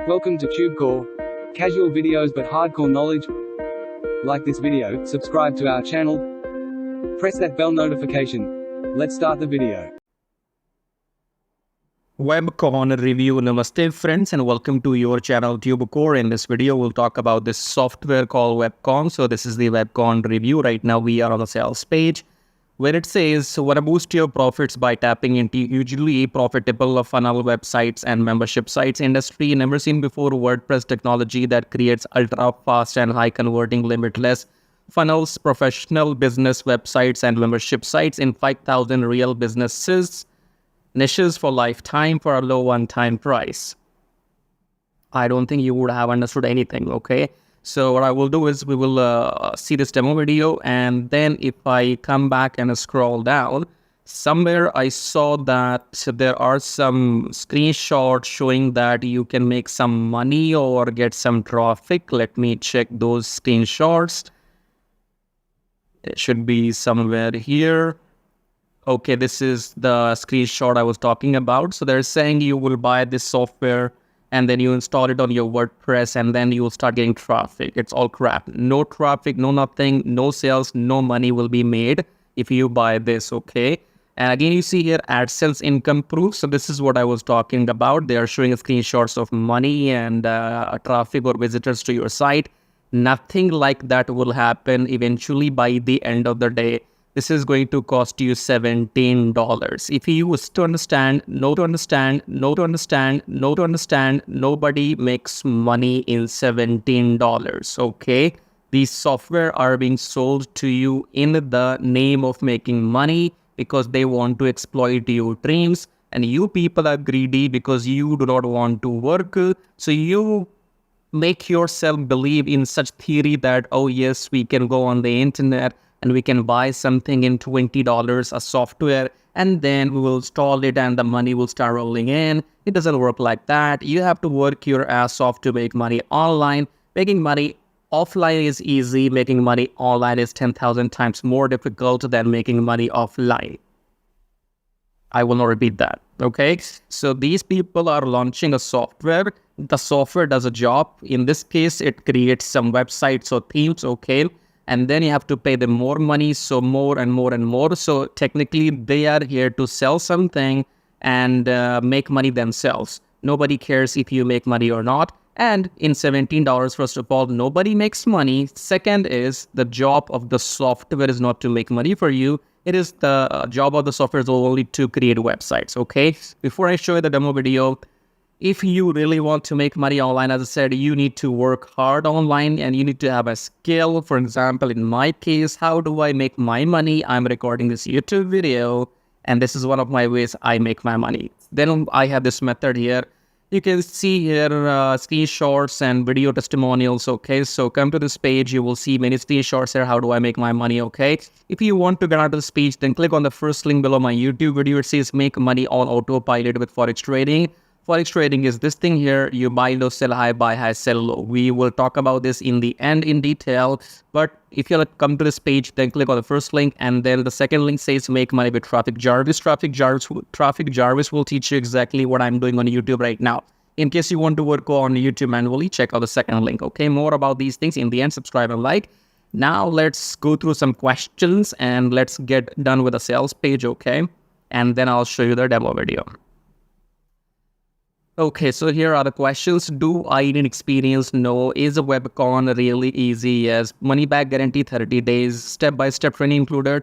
Welcome to TubeCore. Casual videos but hardcore knowledge. Like this video, subscribe to our channel, press that bell notification. Let's start the video. WebCon review. Namaste friends and welcome to your channel TubeCore. In this video we'll talk about this software called WebCon. So this is the WebCon review. Right now we are on the sales page where it says, want to boost your profits by tapping into hugely profitable funnel websites and membership sites industry. Never seen before WordPress technology that creates ultra fast and high converting limitless funnels, professional business websites and membership sites in 5,000 real businesses, niches for lifetime for a low one-time price. I don't think you would have understood anything, okay? So what I will do is we will see this demo video, and then if I come back and scroll down, somewhere I saw that there are some screenshots showing that you can make some money or get some traffic. Let me check those screenshots. It should be somewhere here. Okay, this is the screenshot I was talking about. So they're saying you will buy this software and then you install it on your WordPress and then you will start getting traffic. It's all crap. No traffic, no nothing, no sales, no money will be made if you buy this, okay? And again, you see here AdSense income proof. So this is what I was talking about. They are showing screenshots of money and traffic or visitors to your site. Nothing like that will happen eventually by the end of the day. This is going to cost you $17. If you used to understand, nobody makes money in $17, okay? These software are being sold to you in the name of making money because they want to exploit your dreams. And you people are greedy because you do not want to work. So you make yourself believe in such theory that, oh yes, we can go on the internet and we can buy something in $20, a software, and then we will install it and the money will start rolling in. It doesn't work like that. You have to work your ass off to make money online. Making money offline is easy. Making money online is 10,000 times more difficult than making money offline. I will not repeat that, okay? So these people are launching a software. The software does a job. In this case, it creates some websites or themes, okay? And then you have to pay them more money, so more and more and more. So technically, they are here to sell something and make money themselves. Nobody cares if you make money or not. And in $17, first of all, nobody makes money. Second is the job of the software is not to make money for you. It is the job of the software is only to create websites, okay? Before I show you the demo video, if you really want to make money online, as I said, you need to work hard online and you need to have a skill. For example, in my case, how do I make my money? I'm recording this YouTube video and this is one of my ways I make my money. Then I have this method here. You can see here screenshots and video testimonials, okay? So come to this page, you will see many screenshots here. How do I make my money, okay? If you want to get out of this page, then click on the first link below my YouTube video. It says make money on autopilot with Forex trading. Forex trading is this thing here. You buy low, sell high, buy high, sell low. We will talk about this in the end in detail. But if you come to this page, then click on the first link. And then the second link says make money with Traffic Jarvis. Traffic Jarvis will teach you exactly what I'm doing on YouTube right now. In case you want to work on YouTube manually, check out the second link. Okay, more about these things in the end. Subscribe and like. Now let's go through some questions and let's get done with the sales page, okay? And then I'll show you the demo video. Okay, so here are the questions. Do I need experience? No. Is a WebCon really easy? Yes. Money back guarantee 30 days. Step-by-step training included.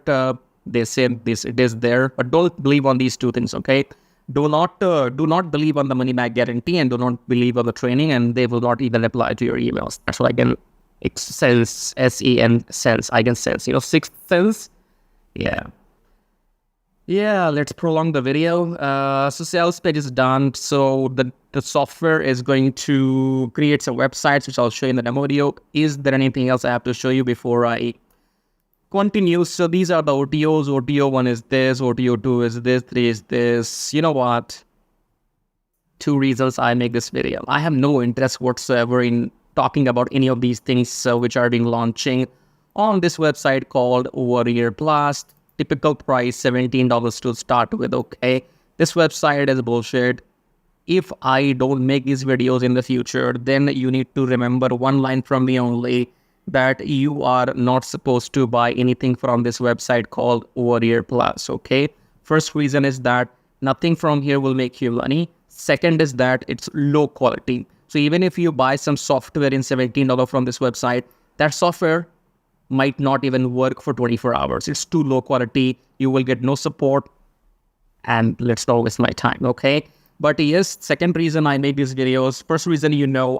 They say this, it is there. But don't believe on these two things, okay? Do not believe on the money back guarantee and do not believe on the training, and they will not even reply to your emails. That's what I can sense, sense. I can sense, sixth sense. Yeah, let's prolong the video. So sales page is done. So the software is going to create some websites, which I'll show you in the demo video. Is there anything else I have to show you before I continue? So these are the OTOs. OTO 1 is this, OTO 2 is this, 3 is this. You know what? 2 reasons I make this video. I have no interest whatsoever in talking about any of these things which are being launching on this website called Warrior Plus. Typical price $17 to start with, okay? This website is bullshit. if I don't make these videos in the future, then you need to remember one line from me only, that you are not supposed to buy anything from this website called Warrior Plus, okay? First reason is that nothing from here will make you money. Second is that it's low quality. So even if you buy some software in $17 from this website, that software might not even work for 24 hours. It's too low quality. You will get no support, and let's not waste my time, okay? But yes, second reason I make these videos, first reason,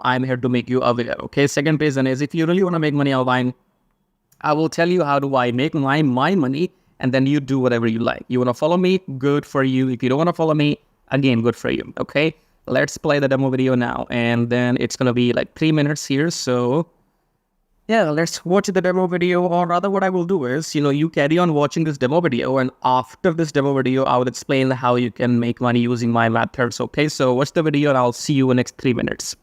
I'm here to make you aware, okay? Second reason is, if you really want to make money online, I will tell you how do I make my money, and then you do whatever you like. You want to follow me? Good for you. If you don't want to follow me, again, good for you, okay? Let's play the demo video now, and then it's going to be like 3 minutes here, so yeah, let's watch the demo video. Or rather, what I will do is, you carry on watching this demo video, and after this demo video, I will explain how you can make money using my methods, okay? So watch the video, and I'll see you in the next 3 minutes.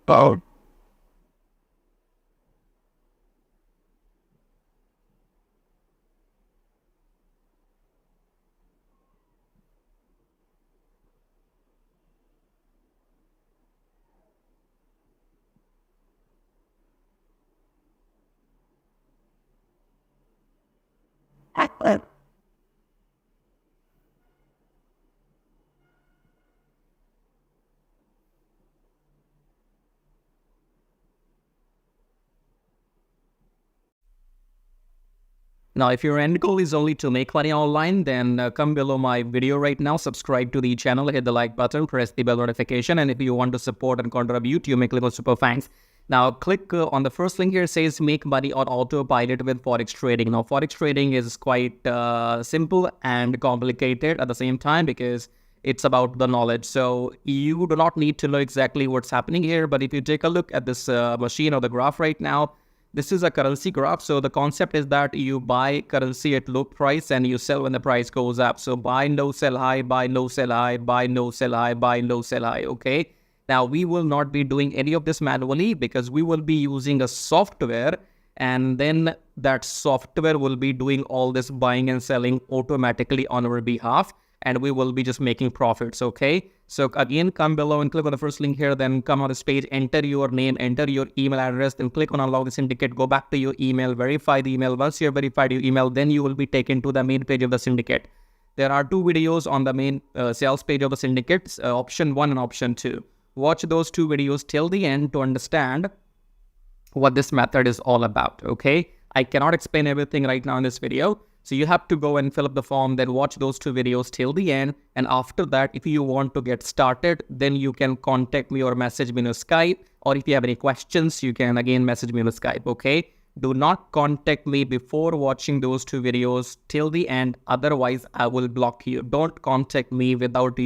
Oh. Now, if your end goal is only to make money online, then come below my video right now, subscribe to the channel, hit the like button, press the bell notification, and if you want to support and contribute, you may click on super thanks. Now, click on the first link here, says make money on autopilot with Forex trading. Now, Forex trading is quite simple and complicated at the same time, because it's about the knowledge. So you do not need to know exactly what's happening here, but if you take a look at this machine or the graph right now, this is a currency graph. So the concept is that you buy currency at low price and you sell when the price goes up. So buy low, sell high, buy low, sell high, buy low, sell high, buy low, sell high, okay? Now, we will not be doing any of this manually because we will be using a software, and then that software will be doing all this buying and selling automatically on our behalf, and we will be just making profits, okay? So again, come below and click on the first link here, then come on this page, enter your name, enter your email address, then click on unlock the syndicate, go back to your email, verify the email. Once you have verified your email, then you will be taken to the main page of the syndicate. There are 2 videos on the main sales page of the syndicate, option 1 and option 2. Watch those 2 videos till the end to understand what this method is all about, okay? I cannot explain everything right now in this video. So you have to go and fill up the form, then watch those 2 videos till the end. And after that, if you want to get started, then you can contact me or message me on Skype. Or if you have any questions, you can again message me on Skype, okay? Do not contact me before watching those 2 videos till the end. Otherwise, I will block you. Don't contact me without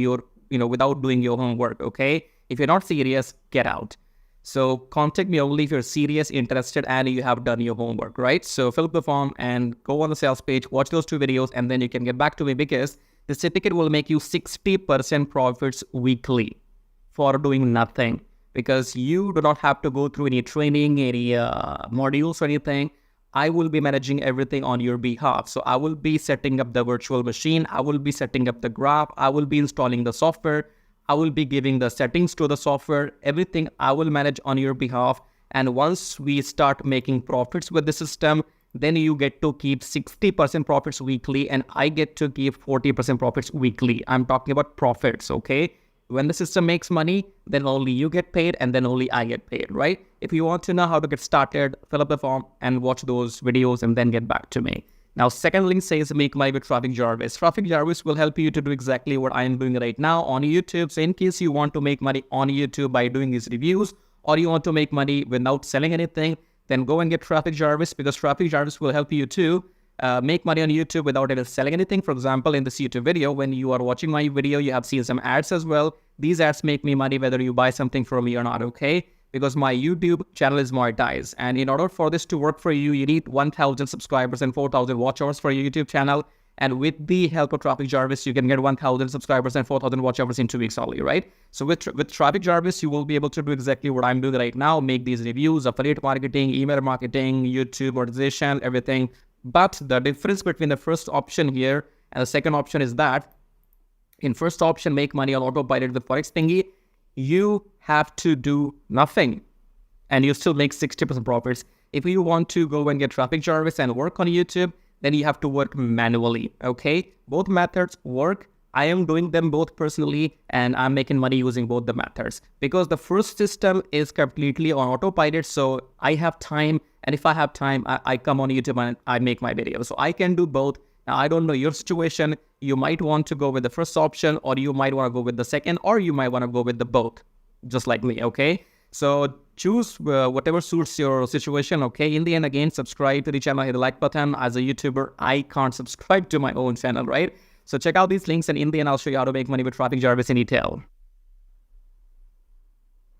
without doing your homework, okay? If you're not serious, get out. So contact me only if you're serious, interested, and you have done your homework, right? So fill up the form and go on the sales page, watch those 2 videos, and then you can get back to me because the syndicate will make you 60% profits weekly for doing nothing, because you do not have to go through any training, any modules or anything. I will be managing everything on your behalf. So I will be setting up the virtual machine. I will be setting up the graph. I will be installing the software. I will be giving the settings to the software. Everything I will manage on your behalf. And once we start making profits with the system, then you get to keep 60% profits weekly and I get to keep 40% profits weekly. I'm talking about profits, okay? When the system makes money, then only you get paid and then only I get paid, right? If you want to know how to get started, fill up the form and watch those videos and then get back to me. Now, second link says make money with Traffic Jarvis. Traffic Jarvis will help you to do exactly what I am doing right now on YouTube. So in case you want to make money on YouTube by doing these reviews, or you want to make money without selling anything, then go and get Traffic Jarvis, because Traffic Jarvis will help you to make money on YouTube without even selling anything. For example, in this YouTube video, when you are watching my video, you have seen some ads as well. These ads make me money whether you buy something from me or not, okay? Because my YouTube channel is monetized. And in order for this to work for you, you need 1,000 subscribers and 4,000 watch hours for your YouTube channel. And with the help of Traffic Jarvis, you can get 1,000 subscribers and 4,000 watch hours in 2 weeks only, right? So with Traffic Jarvis, you will be able to do exactly what I'm doing right now, make these reviews, affiliate marketing, email marketing, YouTube monetization, everything. But the difference between the first option here and the second option is that in first option, make money on autopilot with Forex Thingy, you have to do nothing and you still make 60% profits. If you want to go and get Traffic Jarvis and work on YouTube, then you have to work manually, okay? Both methods work. I am doing them both personally and I'm making money using both the methods because the first system is completely on autopilot. So I have time, and if I have time, I come on YouTube and I make my videos. So I can do both. Now, I don't know your situation. You might want to go with the first option, or you might want to go with the second, or you might want to go with the both, just like me, okay? So choose whatever suits your situation, okay? In the end, again, subscribe to the channel, hit the like button. As a YouTuber, I can't subscribe to my own channel, right? So check out these links, and in the end, I'll show you how to make money with Traffic Jarvis in detail.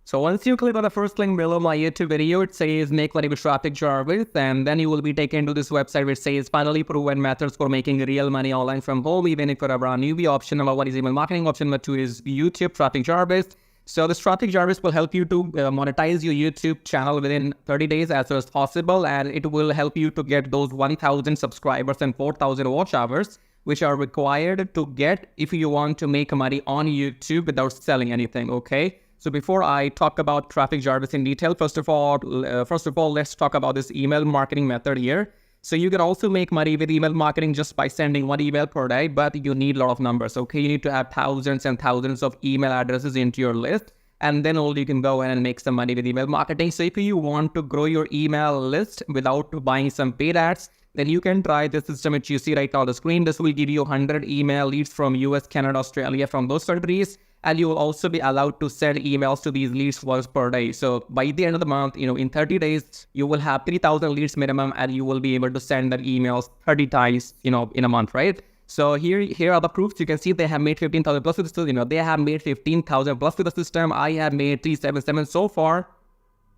So once you click on the first link below my YouTube video, it says make money with Traffic Jarvis, and then you will be taken to this website which says finally proven methods for making real money online from home, even if you're a brand newbie. Option number 1 is email marketing. Option number 2 is YouTube Traffic Jarvis. So this Traffic Jarvis will help you to monetize your YouTube channel within 30 days as soon as possible, and it will help you to get those 1,000 subscribers and 4,000 watch hours, which are required to get if you want to make money on YouTube without selling anything, okay? So before I talk about Traffic Jarvis in detail, first of all, let's talk about this email marketing method here. So you can also make money with email marketing just by sending 1 email per day, but you need a lot of numbers, okay? You need to have thousands and thousands of email addresses into your list, and then only you can go in and make some money with email marketing. So if you want to grow your email list without buying some paid ads, then you can try this system which you see right now on the screen. This will give you 100 email leads from US, Canada, Australia, from those countries. And you will also be allowed to send emails to these leads once per day. So by the end of the month, in 30 days, you will have 3,000 leads minimum, and you will be able to send that emails 30 times, in a month, right? So here are the proofs. You can see they have made 15,000 plus with the system. They have made 15,000 plus with the system. I have made 377 so far.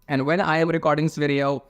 And when I am recording this video,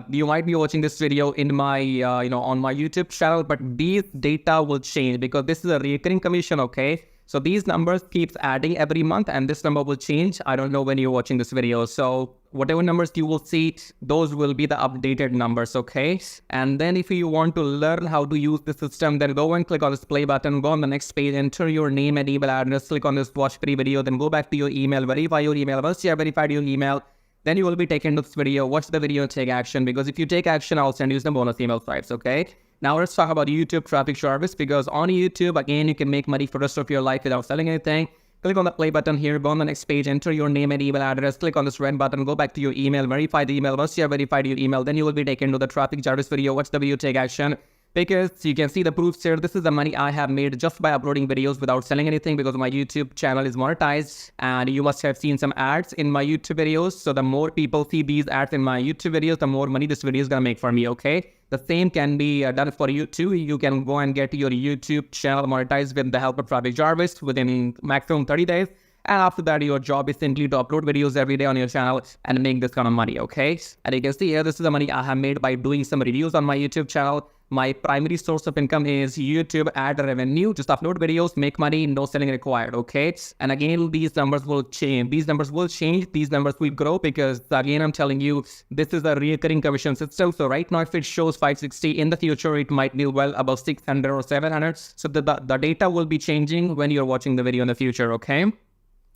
you might be watching this video in my, on my YouTube channel, but these data will change because this is a recurring commission, okay? So these numbers keeps adding every month, and this number will change. I don't know when you're watching this video. So whatever numbers you will see, those will be the updated numbers, okay? And then if you want to learn how to use the system, then go and click on this play button, go on the next page, enter your name and email address, click on this watch free video, then go back to your email, verify your email. Once you have verified your email, then you will be taken to this video. Watch the video and take action, because if you take action, I'll send you some bonus email stripes, okay? Now let's talk about YouTube traffic Jarvis, because on YouTube, again, you can make money for the rest of your life without selling anything. Click on the play button here, go on the next page, enter your name and email address, click on this red button, go back to your email, verify the email. Once you have verified your email, then you will be taken to the traffic Jarvis video. Watch the video, take action. Because you can see the proofs here. This is the money I have made just by uploading videos without selling anything, because my YouTube channel is monetized, and you must have seen some ads in my YouTube videos. So the more people see these ads in my YouTube videos, the more money this video is gonna make for me, okay? The same can be done for you too. You can go and get your YouTube channel monetized with the help of traffic Jarvis within maximum 30 days. And after that, your job is simply to upload videos every day on your channel and make this kind of money, okay? And you can see here, this is the money I have made by doing some reviews on my YouTube channel. My primary source of income is YouTube ad revenue. Just upload videos, make money, no selling required, okay? And again, these numbers will change. These numbers will change. These numbers will grow, because again, I'm telling you, this is a recurring commission system. So right now, if it shows 560, in the future, it might be well above 600 or 700. So the data will be changing when you're watching the video in the future, okay?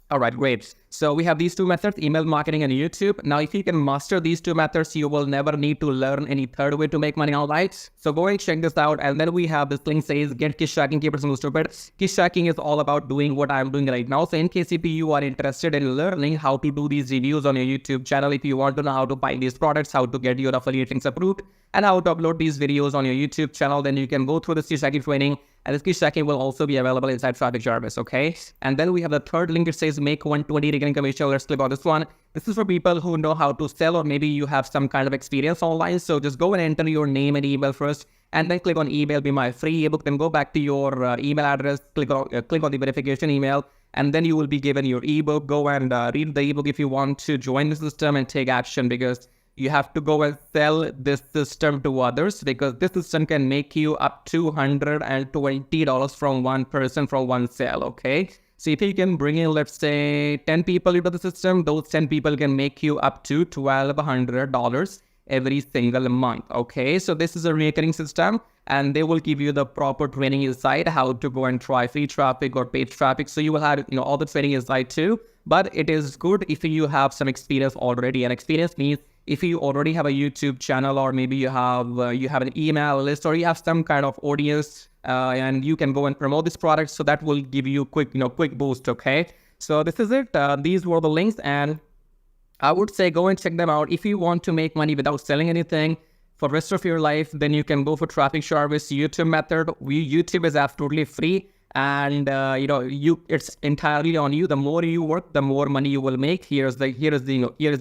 All right, great. So we have these two methods, email marketing and YouTube. Now, if you can master these two methods, you will never need to learn any third way to make money online. So go and check this out. And then we have this link says, get Kiss Tracking, keep it simple, stupid. Kiss Tracking is all about doing what I'm doing right now. So in case if you are interested in learning how to do these reviews on your YouTube channel, if you want to know how to buy these products, how to get your affiliate links approved, and how to upload these videos on your YouTube channel, then you can go through this Kiss Tracking training. And this Kiss Tracking will also be available inside Traffic Jarvis, okay? And then we have the third link. It says make 120 recurring commission. Let's click on this one. This is for people who know how to sell, or maybe you have some kind of experience online. So just go and enter your name and email first, and then click on email, be my free ebook. Then go back to your email address, click on the verification email, and then you will be given your ebook. Go and read the ebook if you want to join the system and take action, because you have to go and sell this system to others, because this system can make you up to $120 from one person from one sale, okay? So if you can bring in, let's say, 10 people into the system, those 10 people can make you up to $1,200 every single month, okay? So this is a recurring system, and they will give you the proper training inside, how to go and try free traffic or paid traffic. So you will have, all the training inside too. But it is good if you have some experience already. And experience means if you already have a YouTube channel, or maybe you have an email list, or you have some kind of audience, and you can go and promote this product. So that will give you quick boost, okay? So this is it. These were the links, and I would say go and check them out. If you want to make money without selling anything for the rest of your life, then you can go for Traffic Jarvis YouTube method. YouTube is absolutely free. And it's entirely on you. The more you work, the more money you will make. Here is the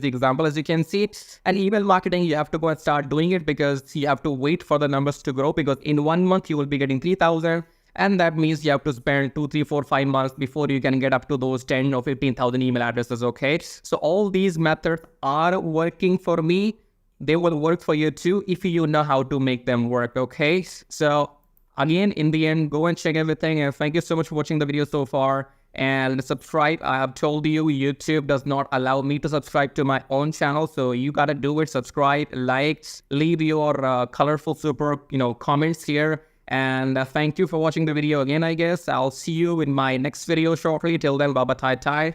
example, as you can see. And email marketing, you have to go and start doing it, because you have to wait for the numbers to grow, because in 1 month you will be getting 3,000, and that means you have to spend 2, 3, 4, 5 months before you can get up to those 10 or 15,000 email addresses, okay? So all these methods are working for me. They will work for you too if you know how to make them work, okay? So again, in the end, go and check everything. And thank you so much for watching the video so far. And subscribe. I have told you, YouTube does not allow me to subscribe to my own channel. So you got to do it. Subscribe, like, leave your colorful, super, comments here. And thank you for watching the video again, I guess. I'll see you in my next video shortly. Till then, bye-bye, tai-tai.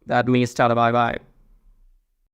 That means tada, bye-bye.